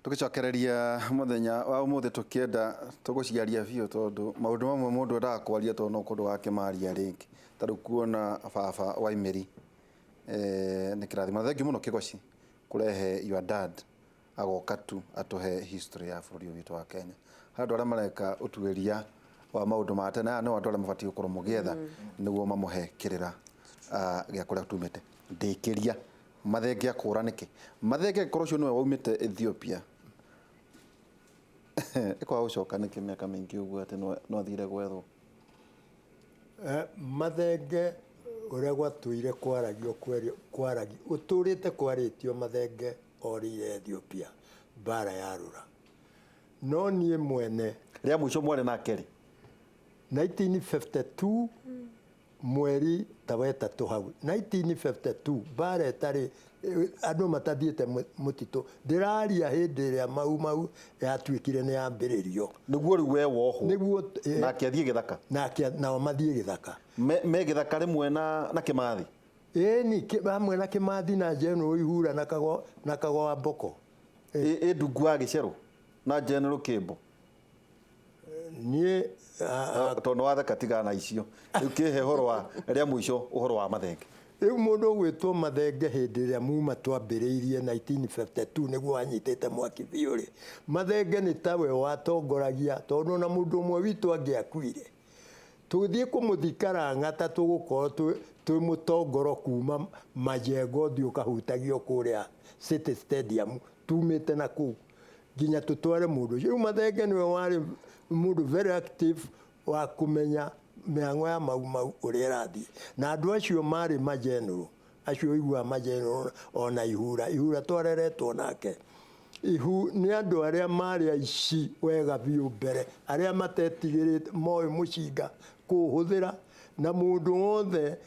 tugicokereria muthenya wa umuthi tukienda tuguciaria biu tondu maundu mamwe mundu endaga kwaria tondu no kundu wake maria ringi taru kuona baba wa Imeri ni kirathimo thengiu muno Kigoci kurehe your dad agoka tu atuhe history ya bururi witu wa Kenya handu aria mareka utuiria wa maundu ma tene no andu aria mabati gukorwo mugietha niguo mamuhe kirira gya kuria tumite ndikiria mathenge akura niki mathenge korwo cio niwe waumite Ethiopia iko ucoka niki miaka mingi uguo ati no athire gwethwo mathenge uria gwatuire kwaragio kwaragi uturite kwaritio mathenge orire Ethiopia bara ya Rura no nie mwene ria mwisho mwene na keri 1952 mweri taweta to hau 1952 bara tari andu matathiete mutito ndiraria hindi ria mau yatuikire ni ambiririo niguo riu we woho niguo na kiathie githaka na mathie githaka me githaka rimwe na Kimathi ni hamwe na Kimathi na General Ihura na kago Mboko ndungu wa Gicero na General Kimbo nie tondu watheka tigana icio ukihe horo wa ria mwisho uhoro wa mathenge riu mundu gwitwo mathenge hindi ria muma twambiriirie 1952 niguo anyitite mwaki biuri mathenge ni tawe watongoragia tondu na mundu umwe witu angiakuire tuthie kumuthikara ngata tugukorwo twi mutongoro kuma majengo thio kahutagio kuria City Stadium tumite na ku ginya tutware mundu riu mathenge niwe wari mundu very active wa kumenya miango ya mau uria rathi na andu acio mari majenero acio igua majenero ona ihura twareretwo nake ni andu aria mari aici wega biu mbere aria matetigirite moyo mucinga kuhuthira na mundu wothe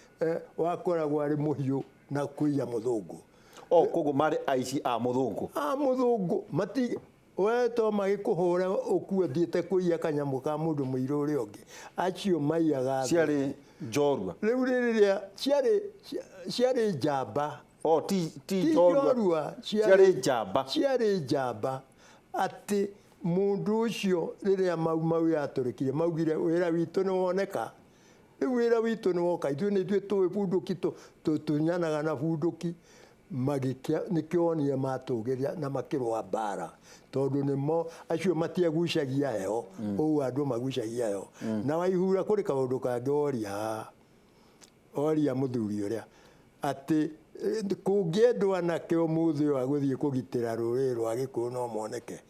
wakoragwo ari muhiu na kuiya muthungu koguo mari aici a muthungu mati weto magikuhura ukue thiete kuiya kanyamu ka mundu muiru uri ungi acio maiyaga ciari njorua riu riria ciari njamba ti njorua ciari njamba ati mundu ucio riria mau yaturikire maugire wira witu ni woneka riu wira witu ni woka ithu ni twi bunduki tunyanaga na bunduki magikia nikionie matugiria na makirwa bara tondu nimo acio matiagucagia heo ou andu magucagia heo na Waihura kuri kaundu kangi oria muthuri uria ati kungiendwa nake umuthi wa guthie kugitira ruri rwa Gikuyu no moneke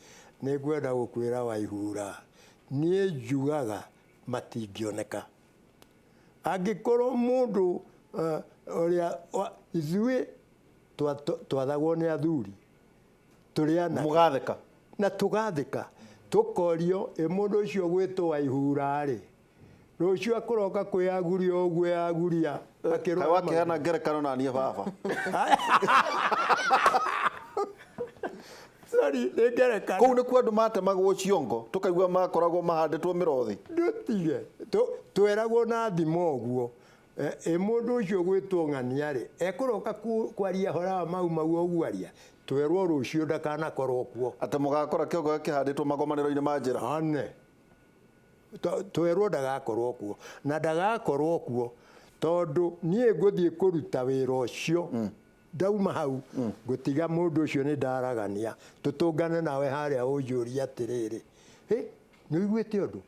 ni gwenda gukwira Waihura nie njugaga matingioneka angikorwo mundu oria izui twathagwo ni athuri turiana mugatheka na tugathika tukorio mundu ucio gwitwo Waihura ri rucio akuroka kwiaguria ogwe yaguria akirwa wakiana ngerekano na nie baba sorry ngerekano kou ni ku andu matemagwo ciongo tukaigua makoragwo mahanditwo mirothi ndutige tweragwo na thimo oguo mundu ucio gwitwo Ng'ania ri ekuroka kwaria hora mau oguaria twerwo rucio ndakanakorwo kuo ate mugakora kiongo kihanditwo magomaniro-ini ma njira ane twerwo ndagakorwo kuo na ndagakorwo kuo tondu nie nguthie kuruta wira ucio ndauma hau gutiga mundu ucio ni ndaragania tutungane nawe haria unjuria atiriri ni wiguite undu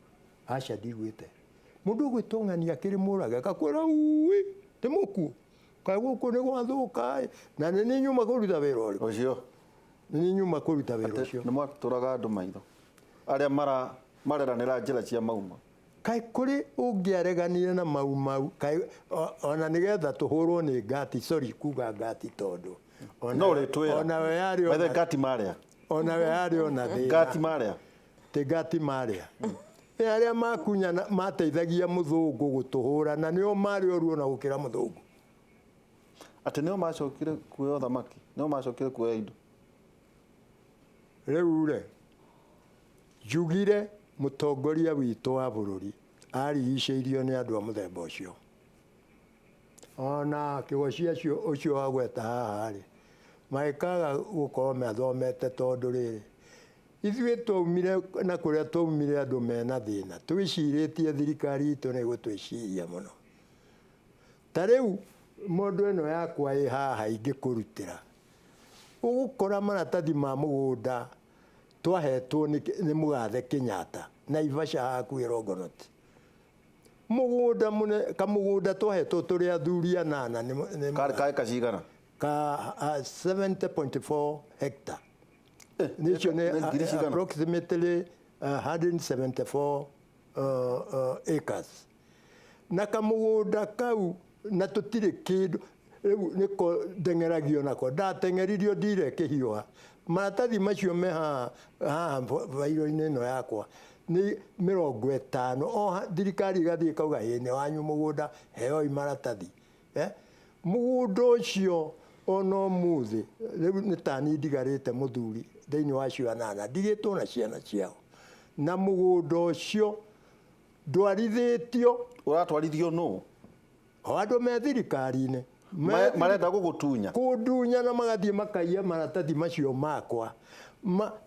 aca ndigwite mundu gwitwo Ng'ania kiri muraga kakwira ui ti muku kai guku ni gwathuka na ni nyuma kuruta wira ucio ni nyuma kuruta wira ucio ni mwaturaga andu maitho aria mareranira njira cia mauma kai kuri ungiareganire na mau kai ona nigetha tuhurwo ni ngati sorry kuga ngati tondu no ritwira ona we yari ona ngati maria ona we yari ona thina ngati maria te ngati maria aria makunya mateithagia muthungu gutuhura na nio mari oruo na gukira muthungu ati nio macokire kuoya thamaki nio macokire kuoya indo riu jugire mutongoria witu wa bururi arigiceirio ni andu a muthemba ucio ona Kigoci ucio wagweta haha ri maikaga gukorwo mathomete tondu riri ithuĩ twaumire na kũrĩa twaumire andũ mena thĩna twĩcirĩtie thirikari itũ nĩ gũtwĩciria mũno. Ta rĩu mũndũ ĩno yakwa ĩ haha ingĩkũrutĩra ũgũkora maratathi ma mũgũnda twahetwo nĩ mũgathe Kenyatta Naivasha hakuhĩ Longonot. Mũgũnda kamũgũnda twahetwo tũrĩ athuri 8 Kaĩ kacigana? Ka 70.4 hectare. Nicio nĩ approximately 174 acres. Na kamũgũnda kau na tũtirĩ kĩndũ rĩu nĩko ndeng'eragio nako ndateng'eririo ndireke hiũha. Maratathi macio me haha bairo-inĩ ĩno yakwa nĩ 50. O thirikari igathiĩ kauga nĩ wanyu mũgũnda heoi maratathi. Mũgũnda ũcio ona ũmũthĩ rĩu nĩ tani ndigarĩte mũthuri thĩinĩ wa cio 8 ndigĩtwo na ciana ciao. Na mũgũnda ũcio ndwarithĩtio. Ũratwarithio nũ? Andũ me thirikari-inĩ marenda gũgũtunya kũndunya na magathiĩ makaiya maratathi macio makwa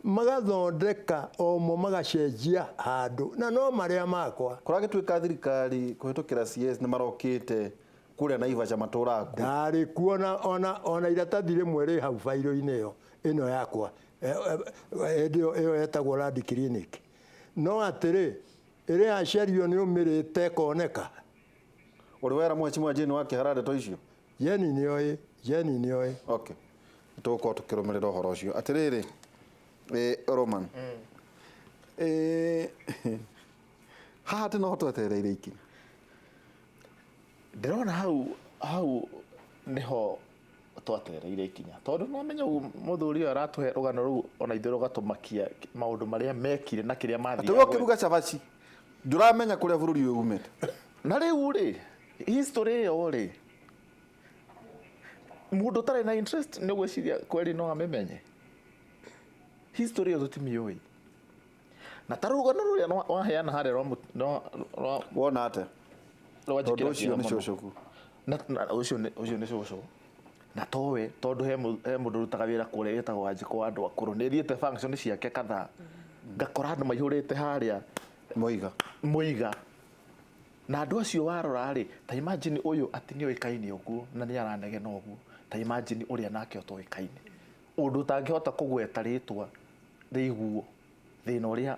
magathondeka omo magacenjia handũ na no marĩa makwa. Kũragĩtuĩka thirikari kũhĩtũkĩra CS nĩ marokĩte kũrĩa Naivasha matũraku. Ndarĩ kuona ona iratathi rĩmwe rĩ hau bairo-inĩ ĩno yakwa ĩyo yetagwo Land Clinic. No atĩrĩ ĩrĩ yacario nĩ ũmĩrĩte koneka. Ũrĩ wera mheshimiwa Jane Wakĩhara ndeto icio? Jeni nĩ oĩ. Okay. Tũgũkorwo tũkĩrũmĩrĩra ũhoro ũcio. Atĩrĩrĩ Roman. Haha atĩ no twetereire ikinya. Ndĩrona hau niho twetereire ikinya tondũ no menya mũthuri ũyũ aratũhe rũgano rũu ona ithuĩ rũgatũmakia maũndũ marĩa mekire na kĩrĩa mathiĩ. Atĩ ũkĩruga cabaci ndũramenya kũrĩa bũrũri ũyũ umĩte. Na rĩu rĩ history ĩyo rĩ mũndũ ũtarĩ na interest nĩ gwĩciria kweri no amĩmenye. History ĩyo tũtimĩũĩ. Na ta rũgano rũrĩa waheana harĩa wona atĩa? Rwajĩkĩra ũcio nĩ cũcũku. Na ũcio nĩ cũcũ. Na towe tondũ he mũndũ rutaga wĩra kũrĩa wĩtagwo Wanjikũ wa andũ akũrũ nĩ thiĩte function ciake kadhaa ngakora andũ maihũrĩte harĩa Mũiga. Na andũ acio warora rĩ ta imagine ũyũ atĩ nĩ oĩkaine ũguo na nĩ aranegena ũguo. Ta imagine ũrĩa nake ũtoĩkaine. Ũndũ ũtangĩhota kũgweta rĩtwa rĩiguo thĩna ũrĩa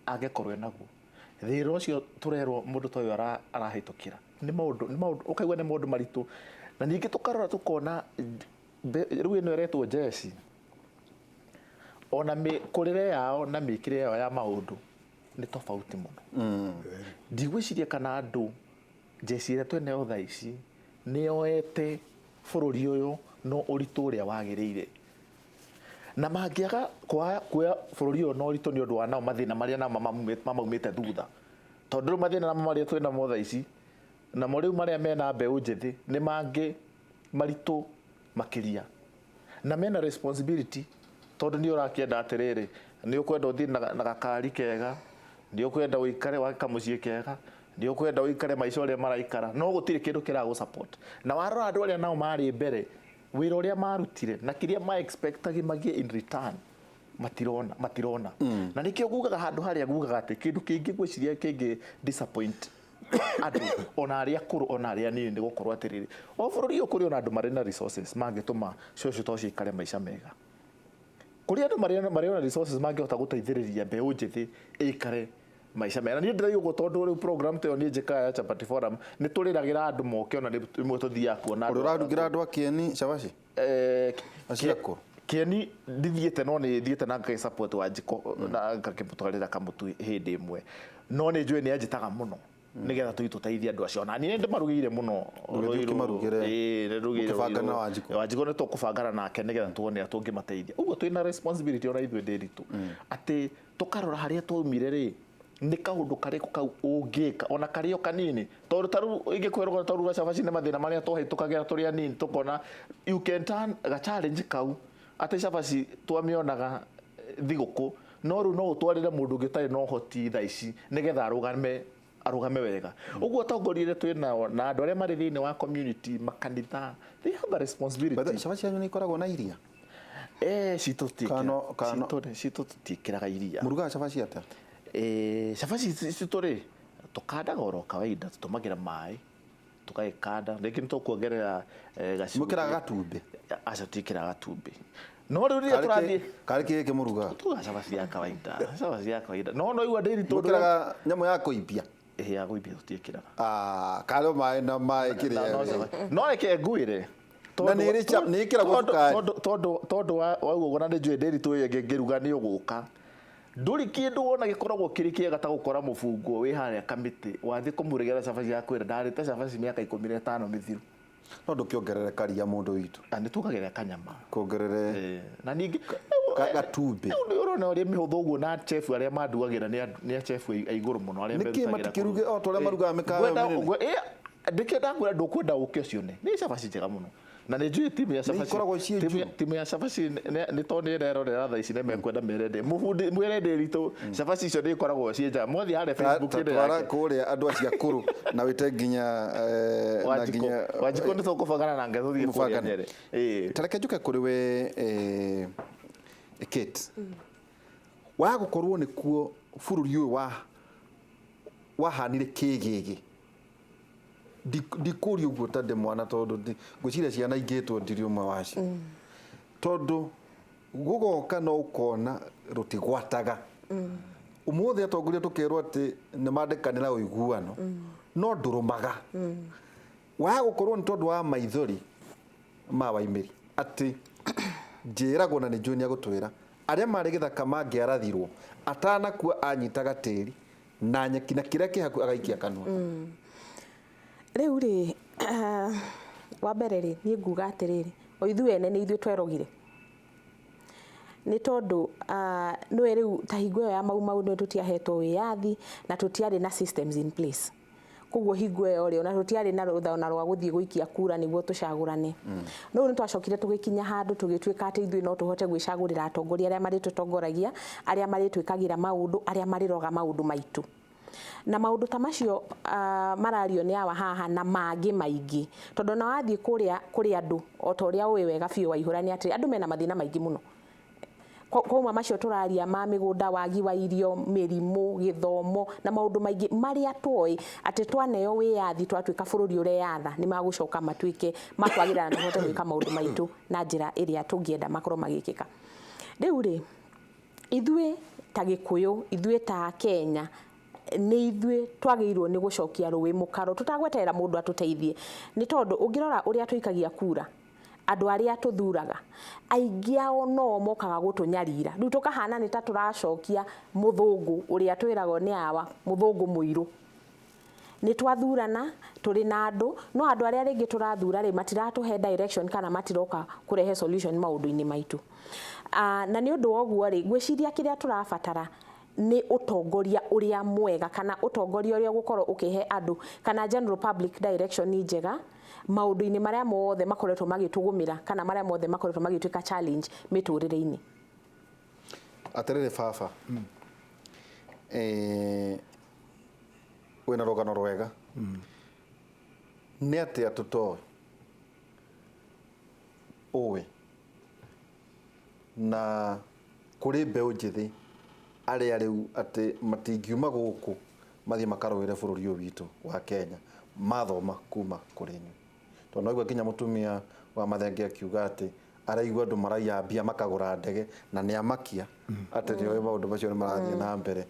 angĩkorwo naguo. Thĩna ũcio tũrerwo mũndũ ta ũyũ arahĩtũkĩra. Nĩ maũndũ ũkaigua nĩ maũndũ maritũ. Na ningĩ tũkarora tũkona rĩu ĩno ĩretwo jeshi. Ona mĩkũrĩre yao na mĩkĩre yao ya maũndũ nĩ tofauti mũno. Ndigwĩciria kana andũ jeshi ĩrĩa twĩnayo thaa ici nĩyoete bũrũri ũyũ no ũritũ ũrĩa wagĩrĩire. Na mangĩaga kuoya bũrũri ũyũ no ũritũ nĩ ũndũ wa nao mathĩna marĩa nao mamaumĩte thutha. Tondũ rĩu mathĩna namo marĩa twĩnamo thaa ici namo rĩu marĩa mena mbeũ njĩthĩ nĩ mangĩ maritũ makĩria. Na mena responsibility tondũ nĩ ũrakĩenda atĩrĩrĩ nĩ ũkwenda ũthiĩ na gakari kega, nĩ ũkwenda ũikare waka mũciĩ kega, nĩ ũkwenda ũikare maica ũrĩa maraikara no gũtirĩ kĩndũ kĩragũ support. Na warora andũ arĩa nao marĩ mbere wĩra ũrĩa marutire na kĩrĩa ma expectagi magiĩ in return matirona. Na nĩkĩo ngugaga handũ harĩa ngugaga atĩ kĩndũ kĩngĩ gwĩciria kĩngĩ disappoint andũ ona arĩa akũrũ ona arĩa anini nĩ gũkorwo atĩrĩrĩ o bũrũri ũyũ kũrĩ ona andũ marĩ na resources mangĩtũma cũcũ tocio ikare maica mega. Kũrĩ andũ marĩ na resources mangĩhota gũteithĩrĩria mbeũ njĩthĩ ĩikare maica mega. Niĩ ndĩrauga ũguo tondũ rĩu program ta ĩyo niĩ njĩkaga ya Chapati Forum nĩ tũrĩragĩra andũ moke ona rĩmwe tũthiaga kuona andũ. Ũrarugĩra andũ a Kieni cabaci? Aciakũ? Kieni ndithiĩte no nĩ thiĩte na ngagĩsupport Wanjikũ na ngakĩmũtwarĩra kamũtu hĩndĩ ĩmwe. No nĩ njũĩ nĩ anjĩtaga mũno nigetha tũteithie andũ acio. Na niĩ ndĩmarugĩire mũno. Wanjikũ nĩ tũkũbangana nake nigetha tuone tũngĩmateithia. Ũguo twĩna responsibility ona ithuĩ ndĩritũ atĩ tũkarora harĩa twaumire rĩ nĩ kaũndũ karĩkũ kau ũngĩka ona karĩ o kanini. Tondũ ta rĩu ingĩkwĩrwo ta ruga cabaci nĩ mathĩna marĩa twahĩtũkagĩra tũrĩ anini tũkona you can turn ga challenge kau atĩ cabaci twamĩonaga thigũkũ no rĩu no ũtwarĩre mũndũ ũngĩ ũtarĩ na ũhoti thaa ici nigetha arũgame wega. Ũguo atongoria twĩnao na andũ arĩa marĩ thĩinĩ wa community makanitha they have a responsibility. Cabaci yanyu nĩ ikoragwo na iria? citũ tũtiĩkĩraga iria. Mũrugaga cabaci atĩa? Cabaci citũ rĩ tũkandaga oro kawaida, tũtũmagĩra maĩ tũgagĩkanda, rĩngĩ nĩ tũkuongerera gacumbĩ. Mũkĩraga gatumbĩ? Aca tũtikĩraga gatumbĩ. No rĩu rĩrĩa tũrathiĩ karĩ kĩgĩkĩ mũrugaga? Tũrugaga cabaci ya kawaida, cabaci ya kawaida. No igua ndĩri tondũ mũkĩraga nyamũ ya kũimbia? Ya gũimbia tũtiĩkĩraga. Karĩ maĩ na maĩ kĩrĩa. No reke ngwĩre na nĩ ĩkĩragwo cukari. Tondũ wauga ũguo na nĩ njũĩ ndĩri tũ ngĩruga nĩ ũgũka. Ndũrĩ kĩndũ wona gĩkoragwo kĩrĩ kĩega ta gũkora mũbungo wĩ harĩa Kamĩtĩ wathiĩ kũmũrugĩra cabaci ya kwĩra ndarĩte cabaci mĩaka 15 mĩthiru. No ndũkĩongerere karia mũndũ witũ? Nĩ tuongerera kanyama. Kuongerere na ningĩ gatumbĩ. Nĩ ũrona ũrĩa mĩhũthũ ũguo na chef arĩa mandugagĩra nĩ chef a igũrũ mũno arĩa merutagĩra. Nĩkĩ matikĩruge o torĩa marugaga mĩkawa-inĩ? Ndĩkĩenda kwĩra ndũkwenda ũke ũcione. Nĩ cabaci njega mũno. Na nĩ njũĩ timu ya cabaci. Timu ya cabaci nĩ to nĩ rerorera thaa ici nĩ mekwenda merende. Mũbundi mwĩrende ritũ cabaci icio nĩ ikoragwo ciĩ njega. Mwathi harĩa Facebook nĩ yake. Kũrĩa andũ acio akũrũ na wĩte nginya na nginya Wanjikũ nĩ tũkũbangana na ngetho thiĩ kũrĩa Nyeri. Tareke njuke kũrĩ we Kate. Wa gũkorwo nĩkuo bũrũri ũyũ wahanire kĩgĩgĩ. Ndikũria ũguo ta ndĩ mwana tondũ ngwĩciria ciana ingĩtwo ndirĩ ũmwe wacio. Tondũ gũgoka no ũkona rũtigwataga. Ũmũthĩ atongoria tũkerwo atĩ nĩ mandĩkanĩra ũiguano no ndũrũmaga. Wa gũkorwo nĩ tondũ wa maithori ma Waimĩri atĩ njĩragwo na nĩ njũĩ nĩ agũtwĩra arĩa marĩ gĩthaka mangĩarathirwo atanakua anyitaga tĩri na nyeki na kĩrĩa kĩhaku agaikia kanua. Rĩu rĩ wa mbere rĩ niĩ nguga atĩrĩrĩ o ithuĩ ene nĩ ithuĩ twerogire. Nĩ tondũ nĩwe rĩu ta hingo ĩyo ya mau nĩ tũtiahetwo wĩyathi na tũtiarĩ na systems in place. Koguo hingo ĩyo rĩ ona tũtiarĩ na rũtha rwa gũthiĩ gũikia kura nĩguo tũcagũrane. No nĩ twacokire tũgĩkinya handũ tũgĩtuĩka atĩ ithuĩ no tũhote gwĩcagũrĩra atongoria arĩa marĩtũtongoragia, arĩa marĩtwĩkagĩra maũndũ, arĩa marĩroga maũndũ maitũ. Na maũndũ ta macio marario nĩ awa haha na mangĩ maingĩ. Tondũ na wathiĩ kũrĩ andũ o ta ũrĩa ũĩ wega biũ Waihũra nĩ atĩ andũ mena mathĩna maingĩ mũno. Kwauma macio tũraria ma mĩgũnda, wagi wa irio, mĩrimũ, gĩthomo na maũndũ maingĩ marĩa twoĩ atĩ twaneo wĩyathi twatuĩka bũrũri ũreyatha nĩ magũcoka matuĩke makwagĩrĩra na tũhote gwĩka maũndũ maitũ na njĩra ĩrĩa tũngĩenda makorwo magĩkĩka. Rĩu rĩ ithuĩ ta Gĩkũyũ, ithuĩ ta Kenya nĩ ithuĩ twagĩrĩirwo nĩ gũcokia rũĩ mũkaro tũtagweterera mũndũ atũteithie. Nĩ tondũ ũngĩrora ũrĩa tũikagia kura andũ arĩa tũthuraga aingĩ ao no mokaga gũtũnyarira. Rĩu tũkahana nĩ ta tũracokia mũthũngũ ũrĩa twĩragwo nĩ awa mũthũngũ mũirũ. Nĩ twathurana tũrĩ na andũ no andũ arĩa rĩngĩ tũrathura rĩ matiratũhe direction kana matiroka kũrehe solution maũndũ-inĩ maitũ. Na nĩ ũndũ woguo rĩ ngwĩciria kĩrĩa tũrabatara nĩ ũtongoria ũrĩa mwega kana ũtongoria ũrĩa ũgũkorwo ũkĩhe andũ kana general public direction njega maũndũ-inĩ marĩa mothe makoretwo magĩtũgũmĩra kana marĩa mothe makoretwo magĩtuĩka challenge mĩtũrĩre-inĩ. Atĩrĩrĩ baba, wĩna rũgano rwega. Nĩ atĩa tũtoĩ ũĩ na kũrĩ mbeũ njĩthĩ arĩa rĩu atĩ matingiuma gũkũ mathiĩ makarũĩre bũrũri ũyũ witũ wa Kenya mathoma kuma kũrĩ inyuĩ. Tondũ naigua nginya mũtumia wa Mathenge akiuga atĩ araigua andũ maraiambia makagũra ndege na nĩ amakia atĩ nĩoĩ maũndũ macio nĩ marathiĩ na mbere.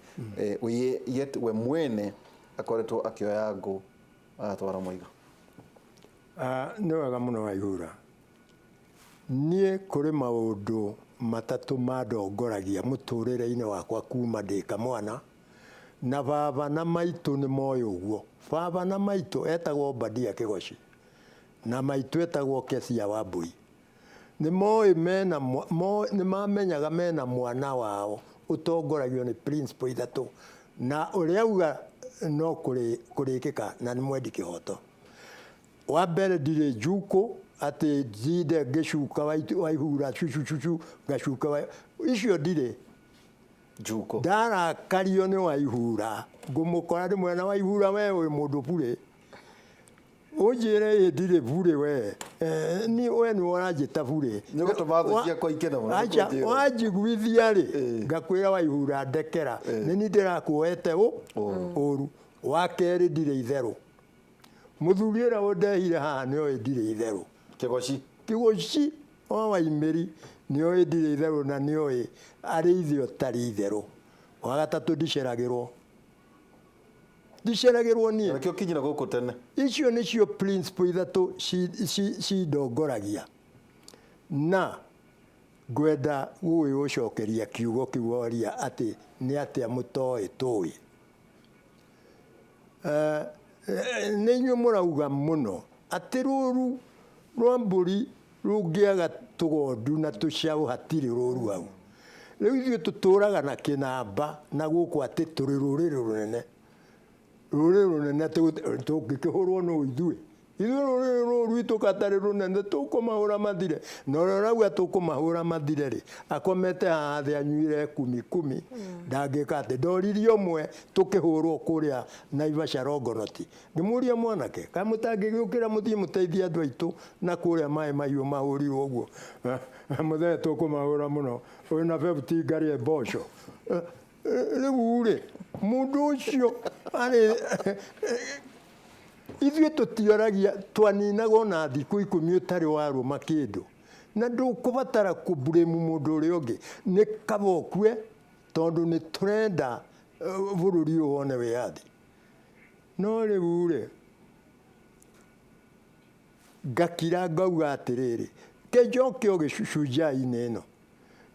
We mwene akoretwo akĩoya ngũ agatwara Mwaiga. Nĩ wega mũno Waihũra. Niĩ kũrĩ maũndũ matatũ mandongoragia mũtũrĩre-inĩ wakwa kuma ndĩ kamwana na baba na maitũ nĩ moĩ ũguo. Baba na maitũ etagwo Obadia Kĩgoci na maitũ etagwo Kecia Wambui. Nĩ moĩ nĩ mamenyaga mena mwana wao ũtongoragio nĩ principle ithatũ na ũrĩa auga no kũrĩkĩka na nĩ mwendi kĩhoto. Wa mbere ndirĩ njukũ atĩ njinde ngĩcuka Waihũra cucu ngacuka icio ndirĩ njukũ. Ndarakario nĩ Waihũra ngũmũkora ndĩ mwena Waihũra we wĩ mũndũ burĩ Ujire ndire bure we ni we ni wanjita bure Nĩ gũtũma thũ ciakwa ikene mũno, nĩ acha kũnjĩra. wanjiguithia rĩ ngakwĩra waihura ndekera nĩ ni ndĩrakuoete ũru wa kerĩ ndirĩ itherũ mũthuri ũrĩa ũndehire haha nĩoĩ ndirĩ itherũ Kĩgoci. Kĩgoci wa Waimĩri nĩoĩ ndirĩ itherũ na nĩoĩ arĩ ithe ũtarĩ itherũ wa gatatũ ndiceragĩrwo niĩ Nakĩo kinyira gũkũ tene. icio nĩcio principle ithatũ cindongoragia na ngwenda gũgĩgũcokeria kiugo kĩu woria atĩ nĩ atĩa mũtoĩ tũĩ nĩ inyuĩ mũrauga mũno atĩ rũru rwa mbũri rũngĩaga tũgondu na tũcaũ hatirĩ rũru hau rĩu ithuĩ tũtũũraga na kĩnamba na gũkũ atĩ tũrĩ rũrĩrĩ rũnene tũngĩkĩhũrwo no ithuĩ rũrĩrĩ rũrũ rwitũ katarĩ rũnene tũkũmahũra mathire na ũrĩa ũrauga tũkũmahũra mathire rĩ akomete haha thĩ anyuire kumi ndangĩka atĩ ndoririe ũmwe tũkĩhũrwo kũrĩa Naivasha Rongonoti ngĩmũria mwanake kaĩ mũtangĩgĩũkĩra mũthiĩ mũteithie andũ aitũ na kũrĩa maĩ mahiũ mahũrirwo ũguo mũthee tũkũmahũra mũno wĩna 50 ngari ya mboco rĩu rĩ mũndũ ũcio arĩ ithuĩ tũtioragia twaninaga ona thikũ 10 ũtarĩ warũma kĩndũ na ndũkũbatara kũburĩmu mũndũ ũrĩa ũngĩ nĩ kaba ũkue tondũ nĩ tũrenda bũrũri ũyũ wone wĩyathi no rĩu rĩ ngakira ngauga atĩrĩrĩ kĩnjoke o gĩcunjai-inĩ ĩno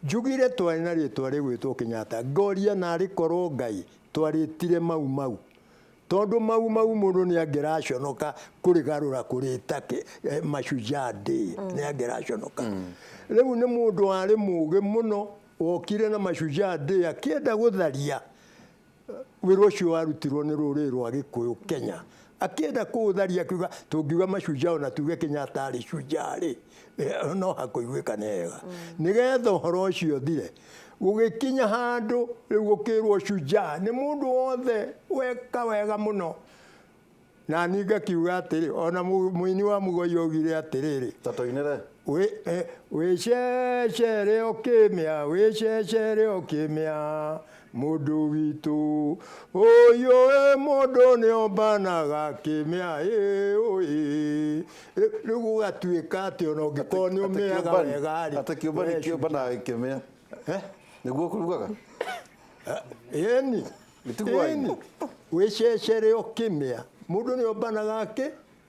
njugire twarĩ na rĩtwa rĩgwĩtwo Kenyatta ngoria narĩ korwo Ngai twarĩtire mau tondũ mau mũndũ nĩ angĩraconoka kũrĩgarũra kũrĩta Mashujaa Day nĩ angĩraconoka rĩu nĩ mũndũ warĩ mũũgĩ mũno wokire na Mashujaa Day akĩenda gũtharia wĩra ũcio warutirwo nĩ rũrĩrĩ rwa Gĩkũyũ Kenya akĩenda kũũtharia akiuga tũngiuga Mashujaa ona tuge Kenyatta arĩ shujaa rĩ no hakũiguĩka wega nĩgetha ũhoro ũcio thire gũgĩkinya handũ rĩu gũkĩrwo shujaa nĩ mũndũ wothe weka wega mũno na niĩ ngakiuga atĩrĩ ona mũini wa Mũgoi augire atĩrĩrĩ Tatoinere. wĩcecere ũkĩmĩa mũndũ witũ ũyũ mũndũ nĩombanaga kĩmĩa rĩu gũgatuĩka atĩ ona ũngĩkorwo nĩ ũmĩaga wega Ata kĩũmba nĩ kĩũmbanaga gĩkĩmĩa. Nĩguo kũrugaga. ĩni Gĩtiguainĩ. wĩcecere ũkĩmĩa mũndũ nĩombanaga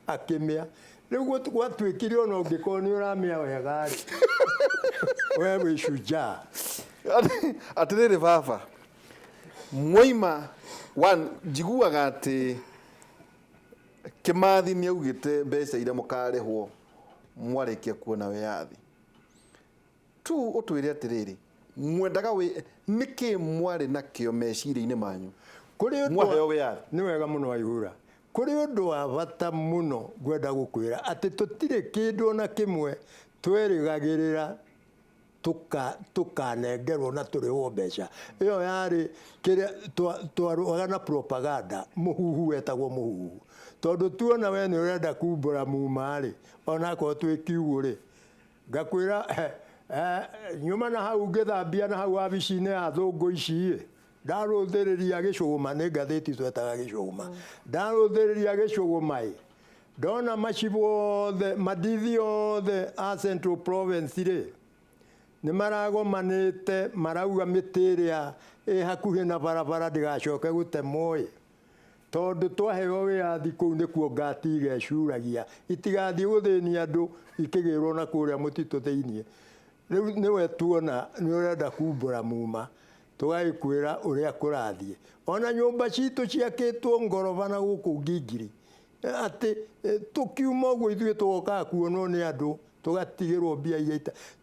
akĩmĩa rĩu gwatuĩkire ona ũngĩkorwo nĩ ũramĩa wega rĩ we wĩ shujaa Atĩrĩrĩ baba mwaima njiguaga atĩ Kĩmathi nĩ augĩte mbeca iria mũkarĩhwo mwarĩkia kuona wĩyathi tu ũtwĩre atĩrĩrĩ mwendaga nĩkĩ mwarĩ nakĩo meciria-inĩ manyu mwaheo wĩyathi nĩ wega mũno Waihura kũrĩ ũndũ wa bata mũno ngwenda gũkwĩra atĩ tũtirĩ kĩndũ ona kĩmwe twerĩgagĩrĩra tukanengerwo na tũrĩhwo mbeca ĩyo yarĩ kĩrĩa twarũaga na propaganda mũhuhu wetagwo mũhuhu tondũ tuona we nĩ ũrenda kumbũra muma rĩ ona akorwo twĩ kiugũ rĩ ngakwĩra nyuma na hau ngĩthambia na hau wabici-inĩ ya thũngũ ici ndarũthĩrĩria Gĩcũgũma nĩ ngathĩti twetaga Gĩcũgũma ndarũthĩrĩria Gĩcũgũma ndona macibũ othe madithi othe a Central Province rĩ nĩ maragomanĩte marauga mĩtĩ ĩrĩa ĩ hakuhĩ na barabara ndĩgacoke gũtemwo tondũ twaheo wĩyathi kũu nĩkuo ngati igecuragia itigathiĩ gũthĩnia andũ ikĩgĩrwo na kũrĩa mũtitũ thĩiniĩ rĩu nĩwe tuona nĩ ũrenda kumbũra muma tũgagĩkwĩra ũrĩa kũrathiĩ ona nyũmba citũ ciakĩtwo ngoroba na gũkũ Ngingiri atĩ tũkiuma ũguo ithuĩ tũgokaga kuonwo nĩ andũ tũgatigĩrwo mbia iria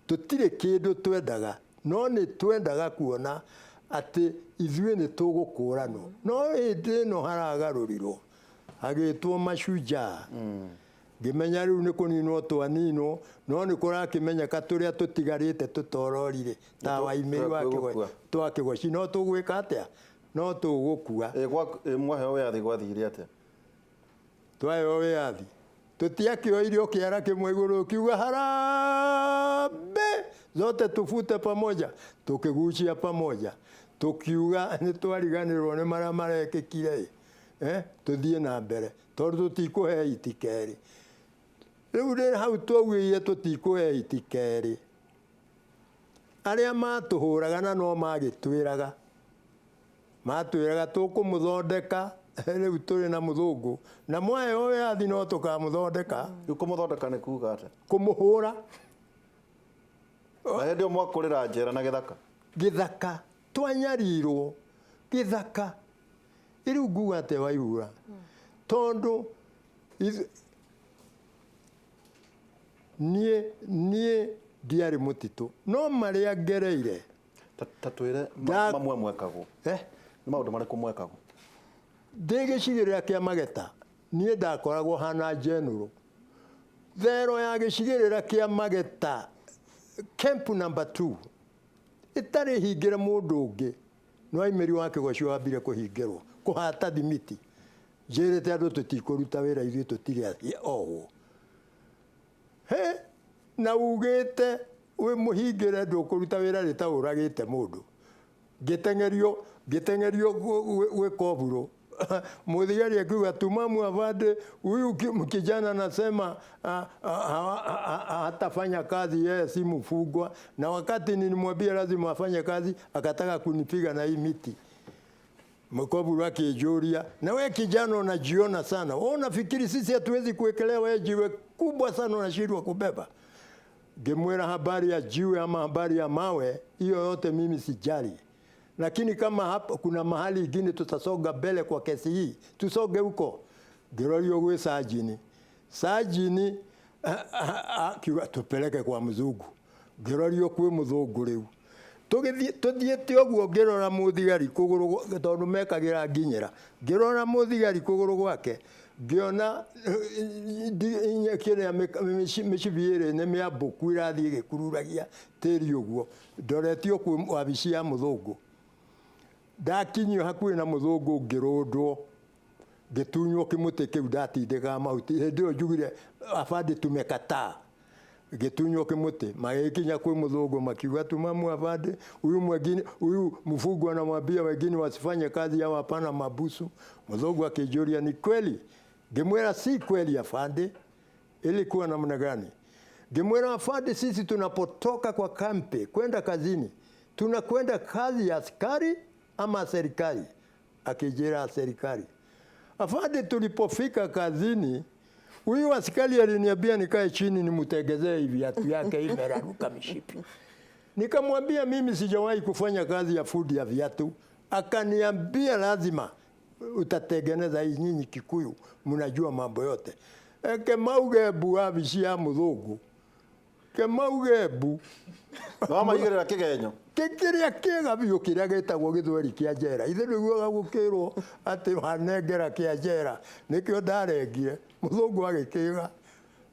tũtirĩ kĩndũ twendaga no nĩ twendaga kuona atĩ ithuĩ nĩ tũgũkũranwo no hĩndĩ ĩno haragarũrirwo hagĩtwo Mashujaa ngĩmenya rĩu nĩ kũninwo twaninwo no nĩ kũrakĩmenyeka tũrĩa tũtigarĩte tũtororire ta Waimĩri twa Kĩgoci no tũgwĩka atĩa no tũgũkua mwaheo wĩyathi gwathire atĩa twaheo wĩyathi tutiakioire kiara kimwe iguru kiuga harambe zote tufute pamoja, tukigucia pamoja, tukiuga ni twariganirwo ni maria marekikire tuthie na mbere tondu tutikuhe itikeri. Riu ri hau twauire tutikuhe itikeri, aria matuhuraga na no magitwiraga tukumuthondeka. Riu turi na muthungu na mwae owe athi no tukamuthondeka. Kumuthondeka ni kuga ate? Kumuhura. Na ndio mwakurira njera na githaka twanyarirwo githaka. Riu nguga ate Waihura tondu nie ndiari mutitu no maria ngereire tatwire mamwe mwekagwo ni maundu mariku mwekagwo ndigicigirira kia Mageta. Nie ndakoragwo hana general thero ya gicigirira kia Mageta camp number 2 itari hingire mundu ungi no imeri wake gocio wambire kuhingirwo kuhata thimiti njirite andu tutikuruta wira ithuĩ tutire oho na ugite we muhingire ndukuruta wira ritauragite mundu gitengerio we koburo muthigari akiuga tumamu afande huyu kijana anasema hatafanya kazi, yeye si mfungwa, na wakati nilimwambia lazima afanye kazi akataka kunipiga na hii miti. Mkoburu akijuria, na wewe kijana unajiona sana, wewe unafikiri sisi hatuwezi kuwekelea wewe jiwe kubwa sana unashindwa kubeba. Gemwera habari ya jiwe ama habari ya mawe, hiyo yote mimi sijali. Lakini kama hapa kuna mahali ingine tutasonga mbele kwa kesi hii, tusoge huko. Gerorio gwe sajini kiwa tupeleke kwa mzungu. Gerorio kwe mzungu riu. Tuthiete oguo ngirora muthigari kuguru tondu mekagira nginyera. Ngirora muthigari kuguru gwake ngiona kire micibiire ne miambuku irathie gikururagia tiri uguo ndoretio ku wabici ya muthungu. Ndakinyio hakuhi na muthungu ngirundwo ngitunywo kimuti kiu ndatindika mahuti ndio njugire afande tumekataa gitunywo kimuti magikinya kwi muthungu makiuga tumamu afande huyu mwingine huyu mfungwa anamwambia wengine wasifanye kazi yao hapana mabusu. Muthungu akijuria ni kweli? Gemwera si kweli afande. Ilikuwa namna gani? Gemwera afande, sisi tunapotoka kwa kampe kwenda kazini tunakwenda kazi ya askari ama serikali? Akijera serikali. Afande, tulipofika kazini huyu askari aliniambia nikae chini nimutegezee viatu yake imeraruka mishipi. Nikamwambia mimi sijawahi kufanya kazi ya fundi ya viatu. Akaniambia lazima utatengeneza hii, nyinyi Kikuyu mnajua mambo yote. Kemaugebu abishia muthungu. Kemaugebu mama igere kigenyo kikiria kiga biyo kiria getagwo githweri kia njera ithe niguo gukirwo ati hanengera kia njera nikio ndarengire muthungu agikiga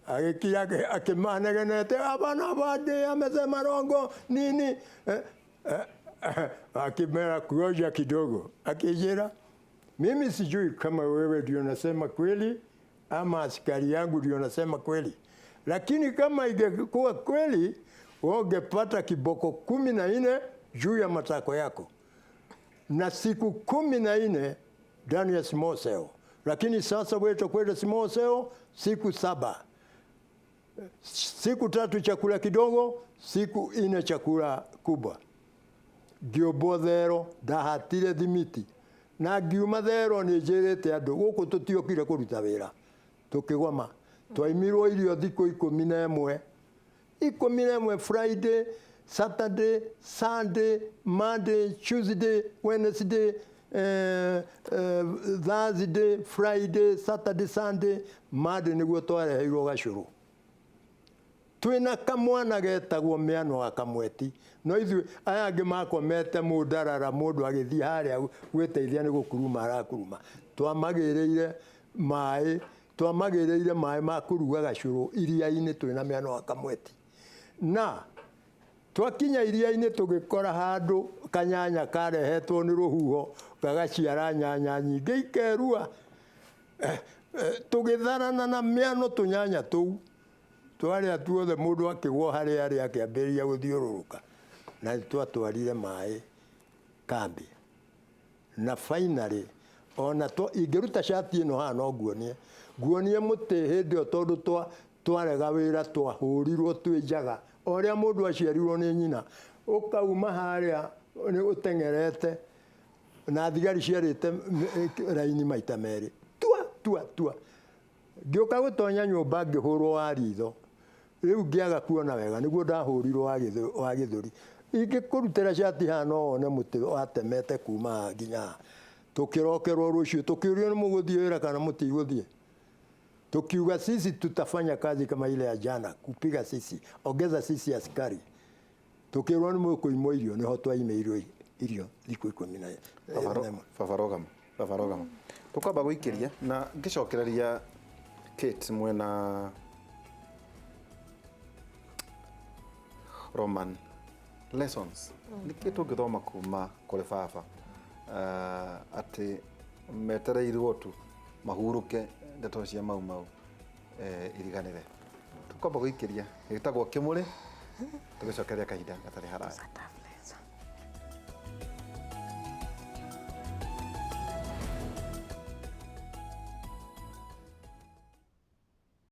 agikira akimanegenete abana bade amesema rongo nini akimera kuoja kidogo akijera mimi sijui kama wewe ndio nasema kweli ama askari yangu ndio nasema kweli, lakini kama ingekuwa kweli ungepata kiboko 14 juu ya matako yako na siku 14 ndani ya small cell. Lakini sasa wewe utakwenda small cell siku 7, siku 3 chakula kidogo, siku 4 chakula kubwa. Giobothero ndahatire thimiti na ngiuma thero ni njirite andu guku tutiokire kuruta wira tukigoma twaimirwo irio thiko 11 Friday, Saturday, Sunday, Monday, Tuesday, Wednesday, Thursday, Friday, Saturday, Sunday, Monday niguo twareheirwo gacuru. Twina kamwana getagwo Miano akamweti no ithu aya angi makomete mundarara mundu agithii haria gwiteithia ni gukuruma arakuruma. Twamagiriire mai ma kuruga gacuru iria-ini twina Miano akamweti. Na twakinya iria-ini tugikora handu kanyanya karehetwo ni ruhuho gagaciara nyanya nyingi ikerua tugitharana na miano tunyanya tuu twaria tuothe mundu akigwo hari ari akiambiria guthiururuka na twatwarire mai kambi na finally ona to ingiruta shati ino ha no nguonie muti hindi o tondu twarega wira twahurirwo twijaga oria mundu aciarirwo ni nyina ukauma haria ni utengerete na thigari ciarite raini maita meri tua ngioka gutonya nyumba ngihurwo wa ritho riu ngiaga kuona wega niguo ndahurirwo wa githuri ingĩkũrutĩra shati hana one mũtĩ watemete kuma nginya tukirokerwo rucio tukiurio ni mugũthiĩ wĩra kana mũtigũthiĩ tukiuga sisi tutafanya kazi kama ile ya jana kupiga sisi ongeza sisi askari tukirwo ni mũkũimwo irio niho twaimĩirwo irio thikũ 10 babarogama tukwamba gũikĩria na ngicokereria Kate mwena Roman lessons niki tungithoma kuma kuri baba ati metereirwo tu mahuruke ndeto cia mau iriganire tukwamba gũikĩria gĩtagwo Kimũrĩ tugicokeria kahinda gatari haraya.